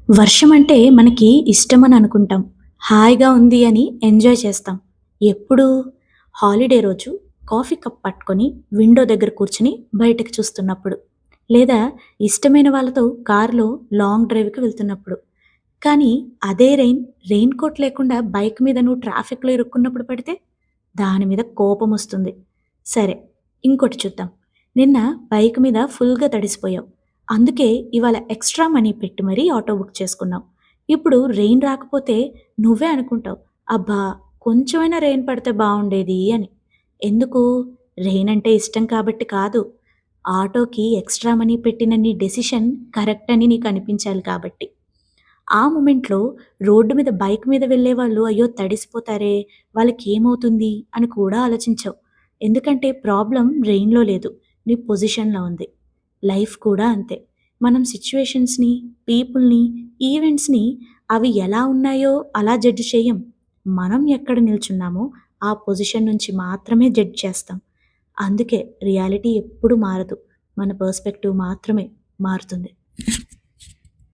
వర్షం అంటే మనకి ఇష్టమని అనుకుంటాం. హాయిగా ఉంది అని ఎంజాయ్ చేస్తాం. ఎప్పుడు? హాలిడే రోజు కాఫీ కప్ పట్టుకొని విండో దగ్గర కూర్చొని బయటకి చూస్తున్నప్పుడు. లేదా ఇష్టమైన వాళ్ళతో కారులో లాంగ్ డ్రైవ్‌కి వెళ్తున్నప్పుడు. కానీ అదే రెయిన్ కోట్ లేకుండా బైక్ మీద నువ్వు ట్రాఫిక్‌లో ఇరుక్కున్నప్పుడు పడితే? దాని మీద కోపమొస్తుంది. సరే, ఇంకోటి చూద్దాం. నిన్న బైక్ మీద ఫుల్‌గా తడిసిపోయావు. అందుకే ఇవాళ ఎక్స్‌ట్రా మనీ పెట్టి మరీ ఆటో బుక్ చేసుకున్నావు. ఇప్పుడు రెయిన్ రాకపోతే నువ్వే అనుకుంటావు, అబ్బా! కొంచెమైనా రెయిన్ పడితే బావుండేది అని. ఎందుకు? రెయిన్ అంటే ఇష్టం కాబట్టి కాదు. ఆటోకి ఎక్స్‌ట్రా మనీ పెట్టిన నీ డెసిషన్ కరెక్ట్ అని నీకు అనిపించాలి కాబట్టి. ఆ మొమెంట్‌లో రోడ్డు మీద బైక్ మీద వెళ్ళేవాళ్ళు అయ్యో! తడిసిపోతారే! వాళ్ళకేమవుతుంది? అని కూడా ఆలోచించవు. ఎందుకంటే ప్రాబ్లమ్ రెయిన్‌లో లేదు. నీ పొజిషన్‌లో ఉంది. లైఫ్ కూడా అంతే. మనం సిట్యుయేషన్స్‌ని, పీపుల్‌ని, ఈవెంట్స్‌ని అవి ఎలా ఉన్నాయో అలా జడ్జ్ చేయం. మనం ఎక్కడ నిల్చున్నామో ఆ పొజిషన్ నుంచి మాత్రమే జడ్జ్ చేస్తాం. అందుకే రియాలిటీ ఎప్పుడు మారదు. మన పర్స్పెక్టివ్ మాత్రమే మారుతుంది.